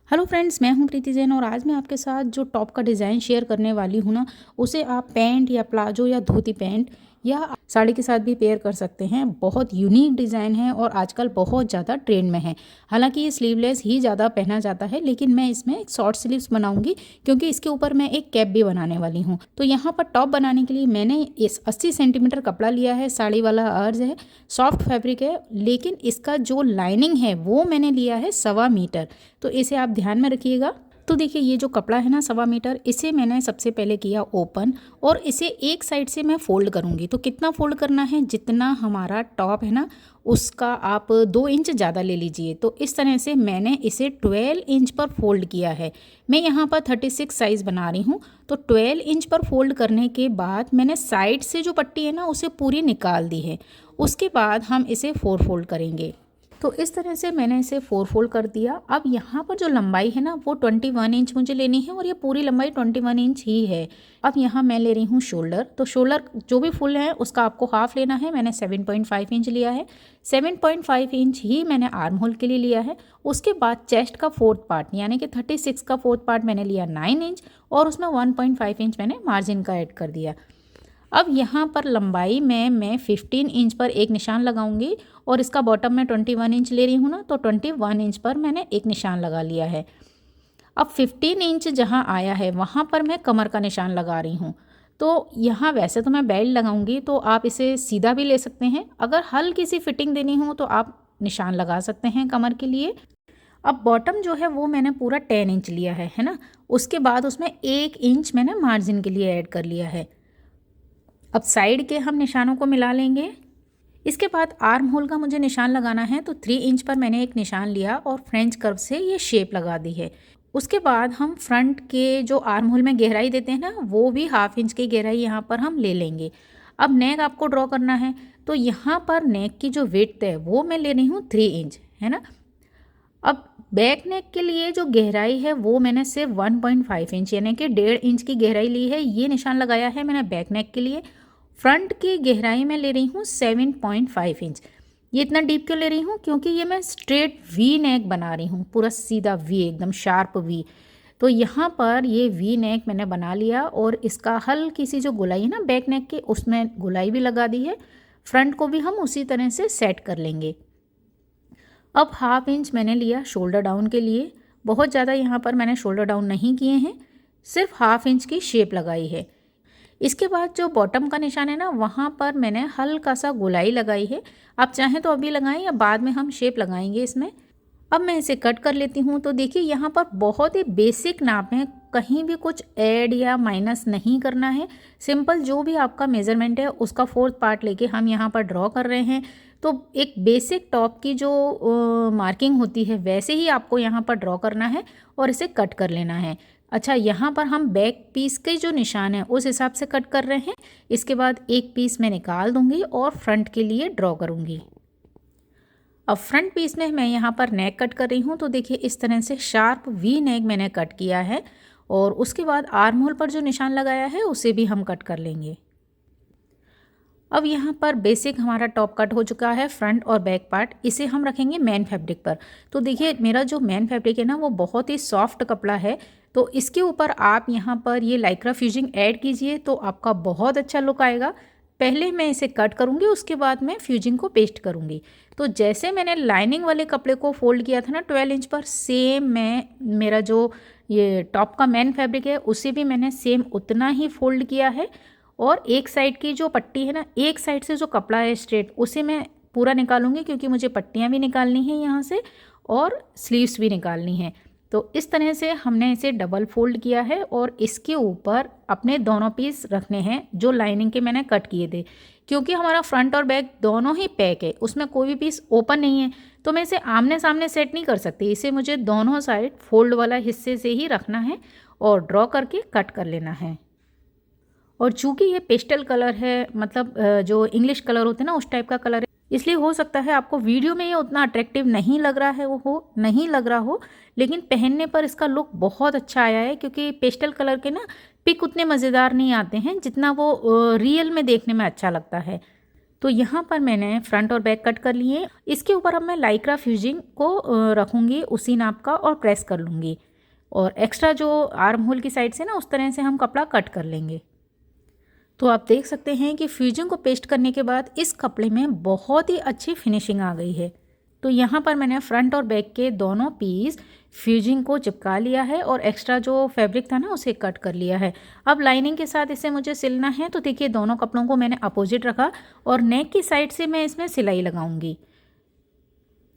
Hello friends, मैं हूं प्रीति जैन और आज मैं आपके साथ जो टॉप का डिज़ाइन शेयर करने वाली हूं ना, उसे आप पैंट या प्लाजो या धोती पैंट या साड़ी के साथ भी पेयर कर सकते हैं। बहुत यूनिक डिज़ाइन है और आजकल बहुत ज़्यादा ट्रेंड में है। हालांकि ये स्लीवलेस ही ज़्यादा पहना जाता है, लेकिन मैं इसमें एक शॉर्ट स्लीव्स बनाऊंगी क्योंकि इसके ऊपर मैं एक कैप भी बनाने वाली हूँ। तो यहाँ पर टॉप बनाने के लिए मैंने इस 80 सेंटीमीटर कपड़ा लिया है। साड़ी वाला अर्ज है, सॉफ्ट फैब्रिक है, लेकिन इसका जो लाइनिंग है वो मैंने लिया है 1.25 मीटर। तो इसे आप ध्यान में रखिएगा। तो देखिए, ये जो कपड़ा है ना 1.25 मीटर, इसे मैंने सबसे पहले किया ओपन और इसे एक साइड से मैं फोल्ड करूँगी। तो कितना फोल्ड करना है, जितना हमारा टॉप है ना उसका आप 2 इंच ज़्यादा ले लीजिए। तो इस तरह से मैंने इसे 12 इंच पर फोल्ड किया है। मैं यहाँ पर 36 साइज़ बना रही हूँ। तो 12 इंच पर फोल्ड करने के बाद मैंने साइड से जो पट्टी है ना उसे पूरी निकाल दी है। उसके बाद हम इसे 4 फोल्ड करेंगे। तो इस तरह से मैंने इसे 4 फोल्ड कर दिया। अब यहाँ पर जो लंबाई है ना वो 21 इंच मुझे लेनी है और ये पूरी लंबाई 21 इंच ही है। अब यहाँ मैं ले रही हूँ शोल्डर। तो शोल्डर जो भी फुल है उसका आपको हाफ लेना है। मैंने 7.5 इंच लिया है। 7.5 इंच ही मैंने आर्म होल के लिए लिया है। उसके बाद चेस्ट का 4th पार्ट यानी कि 36 का 4th पार्ट मैंने लिया 9 इंच और उसमें 1.5 इंच मैंने मार्जिन का ऐड कर दिया। अब यहाँ पर लंबाई में मैं 15 इंच पर एक निशान लगाऊंगी और इसका बॉटम में 21 इंच ले रही हूँ ना, तो 21 इंच पर मैंने एक निशान लगा लिया है। अब 15 इंच जहाँ आया है वहाँ पर मैं कमर का निशान लगा रही हूँ। तो यहाँ वैसे तो मैं बेल्ट लगाऊंगी, तो आप इसे सीधा भी ले सकते हैं। अगर हल्की सी फिटिंग देनी हो तो आप निशान लगा सकते हैं कमर के लिए। अब बॉटम जो है वो मैंने पूरा 10 इंच लिया है ना। उसके बाद उसमें 1 इंच मैंने मार्जिन के लिए ऐड कर लिया है। अब साइड के हम निशानों को मिला लेंगे। इसके बाद आर्म होल का मुझे निशान लगाना है। तो 3 इंच पर मैंने एक निशान लिया और फ्रेंच कर्व से ये शेप लगा दी है। उसके बाद हम फ्रंट के जो आर्म होल में गहराई देते हैं ना, वो भी ½ इंच की गहराई यहाँ पर हम ले लेंगे। अब नेक आपको ड्रॉ करना है। तो यहाँ पर नेक की जो विड्थ है वो मैं ले रही हूँ 3 इंच, है ना। अब बैक नेक के लिए जो गहराई है वो मैंने सिर्फ 1.5 इंच यानी कि 1.5 इंच की गहराई ली है। ये निशान लगाया है मैंने बैक नेक के लिए। फ्रंट की गहराई में ले रही हूँ 7.5 इंच। ये इतना डीप क्यों ले रही हूँ, क्योंकि ये मैं स्ट्रेट वी नेक बना रही हूँ, पूरा सीधा वी, एकदम शार्प वी। तो यहाँ पर ये वी नेक मैंने बना लिया और इसका हल्की सी जो गोलाई है ना बैक नेक के, उसमें गोलाई भी लगा दी है। फ्रंट को भी हम उसी तरह से सेट कर लेंगे। अब ½ इंच मैंने लिया शोल्डर डाउन के लिए। बहुत ज़्यादा यहाँ पर मैंने शोल्डर डाउन नहीं किए हैं, सिर्फ ½ इंच की शेप लगाई है। इसके बाद जो बॉटम का निशान है ना वहाँ पर मैंने हल्का सा गोलाई लगाई है। आप चाहें तो अभी लगाएं या बाद में हम शेप लगाएंगे इसमें। अब मैं इसे कट कर लेती हूँ। तो देखिए, यहाँ पर बहुत ही बेसिक नाप है, कहीं भी कुछ ऐड या माइनस नहीं करना है। सिंपल जो भी आपका मेज़रमेंट है उसका 4th पार्ट लेके हम यहाँ पर ड्रॉ कर रहे हैं। तो एक बेसिक टॉप की जो मार्किंग होती है वैसे ही आपको यहाँ पर ड्रॉ करना है और इसे कट कर लेना है। अच्छा, यहाँ पर हम बैक पीस के जो निशान है उस हिसाब से कट कर रहे हैं। इसके बाद एक पीस मैं निकाल दूँगी और फ्रंट के लिए ड्रॉ करूँगी। अब फ्रंट पीस में मैं यहाँ पर नेक कट कर रही हूँ। तो देखिए, इस तरह से शार्प वी नेक मैंने कट किया है और उसके बाद आर्म होल पर जो निशान लगाया है उसे भी हम कट कर लेंगे। अब यहाँ पर बेसिक हमारा टॉप कट हो चुका है, फ्रंट और बैक पार्ट। इसे हम रखेंगे मेन फैब्रिक पर। तो देखिए, मेरा जो मेन फैब्रिक है ना वो बहुत ही सॉफ्ट कपड़ा है। तो इसके ऊपर आप यहाँ पर ये लाइक्रा फ्यूजिंग ऐड कीजिए तो आपका बहुत अच्छा लुक आएगा। पहले मैं इसे कट करूँगी, उसके बाद मैं फ्यूजिंग को पेस्ट करूँगी। तो जैसे मैंने लाइनिंग वाले कपड़े को फोल्ड किया था ना 12 इंच पर, सेम मैं मेरा जो ये टॉप का मेन फैब्रिक है उसे भी मैंने सेम उतना ही फोल्ड किया है। और एक साइड की जो पट्टी है ना, एक साइड से जो कपड़ा है स्ट्रेट, उसे मैं पूरा निकालूंगी क्योंकि मुझे पट्टियाँ भी निकालनी हैं यहाँ से और स्लीव्स भी निकालनी हैं। तो इस तरह से हमने इसे डबल फोल्ड किया है और इसके ऊपर अपने दोनों पीस रखने हैं जो लाइनिंग के मैंने कट किए थे। क्योंकि हमारा फ्रंट और बैक दोनों ही पैक है, उसमें कोई भी पीस ओपन नहीं है, तो मैं इसे आमने सामने सेट नहीं कर सकती। इसे मुझे दोनों साइड फोल्ड वाला हिस्से से ही रखना है और ड्रॉ करके कट कर लेना है। और चूंकि ये पेस्टल कलर है, मतलब जो इंग्लिश कलर होते हैं ना उस टाइप का कलर है, इसलिए हो सकता है आपको वीडियो में ये उतना अट्रैक्टिव नहीं लग रहा है, नहीं लग रहा हो, लेकिन पहनने पर इसका लुक बहुत अच्छा आया है। क्योंकि पेस्टल कलर के ना पिक उतने मज़ेदार नहीं आते हैं जितना वो रियल में देखने में अच्छा लगता है। तो यहाँ पर मैंने फ्रंट और बैक कट कर लिए। इसके ऊपर अब मैं लाइक्रा फ्यूजिंग को रखूँगी उसी नाप का और प्रेस कर लूँगी, और एक्स्ट्रा जो आर्म होल की साइड से ना उस तरह से हम कपड़ा कट कर लेंगे। तो आप देख सकते हैं कि फ्यूजिंग को पेस्ट करने के बाद इस कपड़े में बहुत ही अच्छी फिनिशिंग आ गई है। तो यहाँ पर मैंने फ्रंट और बैक के दोनों पीस फ्यूजिंग को चिपका लिया है और एक्स्ट्रा जो फैब्रिक था ना उसे कट कर लिया है। अब लाइनिंग के साथ इसे मुझे सिलना है। तो देखिए दोनों कपड़ों को मैंने अपोजिट रखा और नेक की साइड से मैं इसमें सिलाई लगाऊंगी।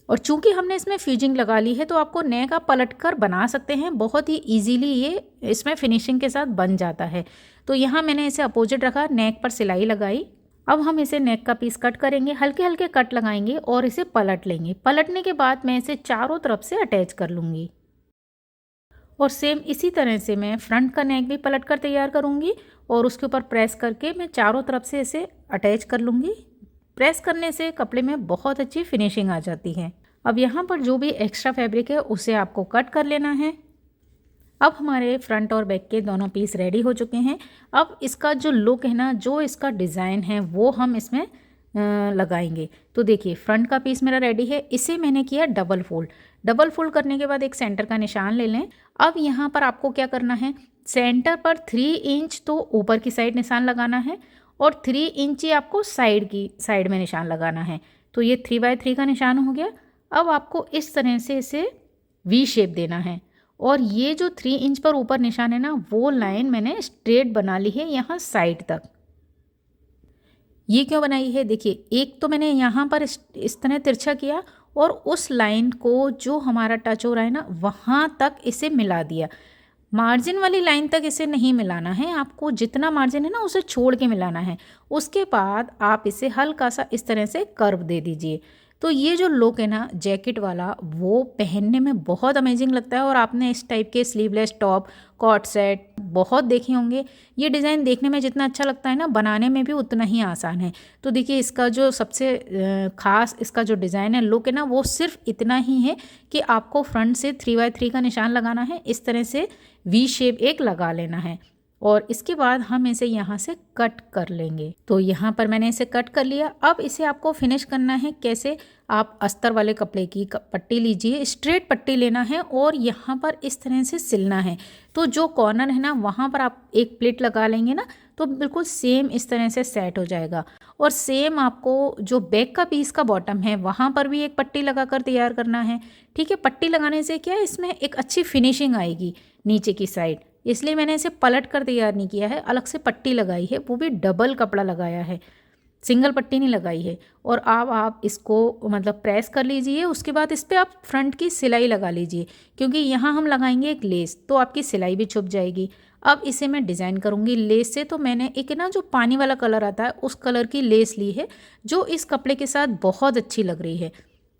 और चूंकि हमने इसमें फ्यूजिंग लगा ली है तो आपको नेक आप पलट कर बना सकते हैं, बहुत ही ईजीली ये इसमें फिनिशिंग के साथ बन जाता है। तो यहाँ मैंने इसे अपोजिट रखा, नेक पर सिलाई लगाई। अब हम इसे नेक का पीस कट करेंगे, हल्के हल्के कट लगाएंगे और इसे पलट लेंगे। पलटने के बाद मैं इसे चारों तरफ से अटैच कर लूँगी और सेम इसी तरह से मैं फ्रंट का नेक भी पलट कर तैयार करूँगी और उसके ऊपर प्रेस करके मैं चारों तरफ से इसे अटैच कर लूँगी। प्रेस करने से कपड़े में बहुत अच्छी फिनिशिंग आ जाती है। अब यहाँ पर जो भी एक्स्ट्रा फैब्रिक है उसे आपको कट कर लेना है। अब हमारे फ्रंट और बैक के दोनों पीस रेडी हो चुके हैं। अब इसका जो लुक है ना, जो इसका डिज़ाइन है वो हम इसमें लगाएंगे। तो देखिए फ्रंट का पीस मेरा रेडी है। इसे मैंने किया डबल फोल्ड। डबल फोल्ड करने के बाद एक सेंटर का निशान ले लें। अब यहाँ पर आपको क्या करना है, सेंटर पर 3 इंच तो ऊपर की साइड निशान लगाना है और 3 इंच ही आपको साइड की साइड में निशान लगाना है। तो ये 3x3 का निशान हो गया। अब आपको इस तरह से इसे वी शेप देना है और ये जो 3 इंच पर ऊपर निशान है ना, वो लाइन मैंने स्ट्रेट बना ली है यहाँ साइड तक। ये क्यों बनाई है, देखिए एक तो मैंने यहाँ पर इस तरह तिरछा किया और उस लाइन को जो हमारा टच हो रहा है ना वहाँ तक इसे मिला दिया। मार्जिन वाली लाइन तक इसे नहीं मिलाना है, आपको जितना मार्जिन है ना उसे छोड़ के मिलाना है। उसके बाद आप इसे हल्का सा इस तरह से कर्व दे दीजिए। तो ये जो लुक है ना जैकेट वाला, वो पहनने में बहुत अमेजिंग लगता है। और आपने इस टाइप के स्लीवलेस टॉप, कॉट सेट बहुत देखे होंगे। ये डिज़ाइन देखने में जितना अच्छा लगता है ना, बनाने में भी उतना ही आसान है। तो देखिए इसका जो सबसे ख़ास इसका जो डिज़ाइन है, लुक है ना, वो सिर्फ इतना ही है कि आपको फ्रंट से 3x3 का निशान लगाना है। इस तरह से वी शेप एक लगा लेना है और इसके बाद हम इसे यहाँ से कट कर लेंगे। तो यहाँ पर मैंने इसे कट कर लिया। अब इसे आपको फिनिश करना है कैसे, आप अस्तर वाले कपड़े की पट्टी लीजिए, स्ट्रेट पट्टी लेना है और यहाँ पर इस तरह से सिलना है। तो जो कॉर्नर है ना वहाँ पर आप एक प्लेट लगा लेंगे ना तो बिल्कुल सेम इस तरह से सेट हो जाएगा। और सेम आपको जो बैक का पीस का बॉटम है वहाँ पर भी एक पट्टी लगा कर तैयार करना है। ठीक है, पट्टी लगाने से क्या है, इसमें एक अच्छी फिनिशिंग आएगी नीचे की साइड, इसलिए मैंने इसे पलट कर तैयार नहीं किया है, अलग से पट्टी लगाई है, वो भी डबल कपड़ा लगाया है, सिंगल पट्टी नहीं लगाई है। और अब आप इसको मतलब प्रेस कर लीजिए। उसके बाद इस पर आप फ्रंट की सिलाई लगा लीजिए, क्योंकि यहाँ हम लगाएंगे एक लेस, तो आपकी सिलाई भी छुप जाएगी। अब इसे मैं डिज़ाइन करूँगी लेस से। तो मैंने एक ना जो पानी वाला कलर आता है उस कलर की लेस ली है, जो इस कपड़े के साथ बहुत अच्छी लग रही है।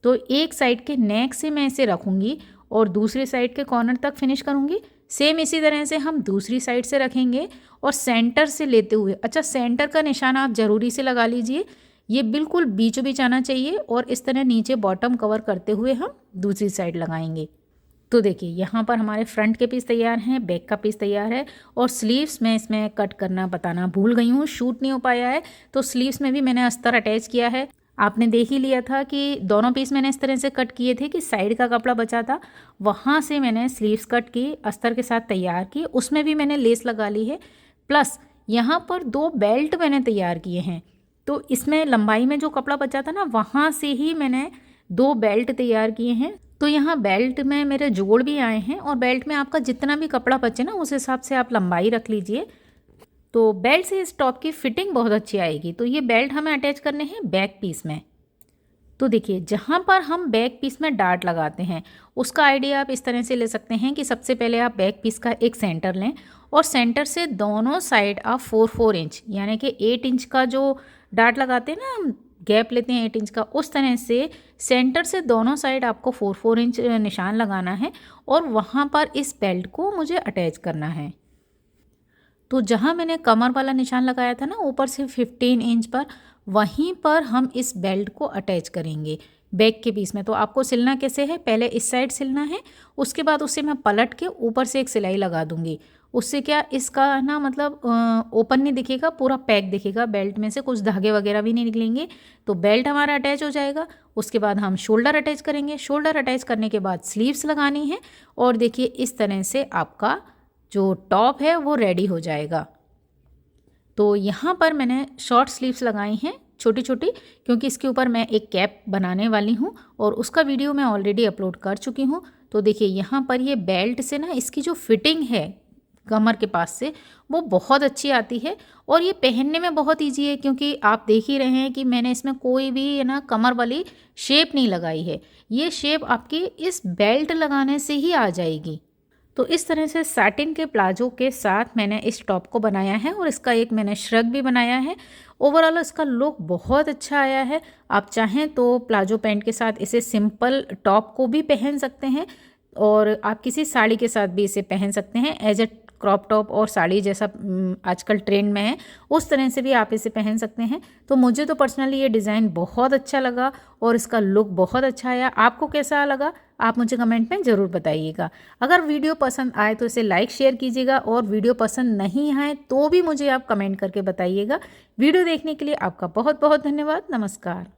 तो एक साइड के नेक से मैं इसे रखूँगी और दूसरी साइड के कॉर्नर तक फिनिश करूँगी। सेम इसी तरह से हम दूसरी साइड से रखेंगे और सेंटर से लेते हुए, अच्छा सेंटर का निशान आप ज़रूरी से लगा लीजिए, ये बिल्कुल बीचों बीच आना चाहिए। और इस तरह नीचे बॉटम कवर करते हुए हम दूसरी साइड लगाएंगे। तो देखिए यहाँ पर हमारे फ्रंट के पीस तैयार हैं, बैक का पीस तैयार है और स्लीव्स में इसमें कट करना बताना भूल गई हूँ, शूट नहीं हो पाया है। तो स्लीव्स में भी मैंने अस्तर अटैच किया है। आपने देख ही लिया था कि दोनों पीस मैंने इस तरह से कट किए थे कि साइड का कपड़ा बचा था, वहाँ से मैंने स्लीव्स कट की, अस्तर के साथ तैयार की, उसमें भी मैंने लेस लगा ली है। प्लस यहाँ पर 2 बेल्ट मैंने तैयार किए हैं। तो इसमें लंबाई में जो कपड़ा बचा था ना, वहाँ से ही मैंने 2 बेल्ट तैयार किए हैं। तो यहाँ बेल्ट में मेरे जोड़ भी आए हैं और बेल्ट में आपका जितना भी कपड़ा बचे ना उस हिसाब से आप लंबाई रख लीजिए। तो बेल्ट से इस टॉप की फिटिंग बहुत अच्छी आएगी। तो ये बेल्ट हमें अटैच करने हैं बैक पीस में। तो देखिए जहाँ पर हम बैक पीस में डार्ट लगाते हैं उसका आइडिया आप इस तरह से ले सकते हैं कि सबसे पहले आप बैक पीस का एक सेंटर लें और सेंटर से दोनों साइड आप 4-4 इंच यानी कि 8 इंच का जो डार्ट लगाते हैं ना, गैप लेते हैं 8 इंच का, उस तरह से सेंटर से दोनों साइड आपको 4-4 इंच निशान लगाना है और वहाँ पर इस बेल्ट को मुझे अटैच करना है। तो जहाँ मैंने कमर वाला निशान लगाया था ना ऊपर से 15 इंच पर, वहीं पर हम इस बेल्ट को अटैच करेंगे बैक के पीस में। तो आपको सिलना कैसे है, पहले इस साइड सिलना है, उसके बाद उसे मैं पलट के ऊपर से एक सिलाई लगा दूंगी उससे क्या इसका ना मतलब ओपन नहीं दिखेगा, पूरा पैक दिखेगा, बेल्ट में से कुछ धागे वगैरह भी नहीं निकलेंगे। तो बेल्ट हमारा अटैच हो जाएगा। उसके बाद हम शोल्डर अटैच करेंगे। शोल्डर अटैच करने के बाद स्लीव्स लगानी है और देखिए इस तरह से आपका जो टॉप है वो रेडी हो जाएगा। तो यहाँ पर मैंने शॉर्ट स्लीव्स लगाई हैं छोटी छोटी, क्योंकि इसके ऊपर मैं एक कैप बनाने वाली हूँ और उसका वीडियो मैं ऑलरेडी अपलोड कर चुकी हूँ। तो देखिए यहाँ पर ये बेल्ट से ना इसकी जो फिटिंग है कमर के पास से वो बहुत अच्छी आती है और ये पहनने में बहुत इजी है, क्योंकि आप देख ही रहे हैं कि मैंने इसमें कोई भी ना कमर वाली शेप नहीं लगाई है। ये शेप आपकी इस बेल्ट लगाने से ही आ जाएगी। तो इस तरह से सैटिन के प्लाजो के साथ मैंने इस टॉप को बनाया है और इसका एक मैंने श्रग भी बनाया है। ओवरऑल इसका लुक बहुत अच्छा आया है। आप चाहें तो प्लाजो पैंट के साथ इसे सिंपल टॉप को भी पहन सकते हैं और आप किसी साड़ी के साथ भी इसे पहन सकते हैं एज ए क्रॉप टॉप और साड़ी जैसा आजकल ट्रेंड में है, उस तरह से भी आप इसे पहन सकते हैं। तो मुझे तो पर्सनली ये डिज़ाइन बहुत अच्छा लगा और इसका लुक बहुत अच्छा आया। आपको कैसा लगा आप मुझे कमेंट में ज़रूर बताइएगा। अगर वीडियो पसंद आए तो इसे लाइक शेयर कीजिएगा और वीडियो पसंद नहीं आए तो भी मुझे आप कमेंट करके बताइएगा। वीडियो देखने के लिए आपका बहुत बहुत धन्यवाद। नमस्कार।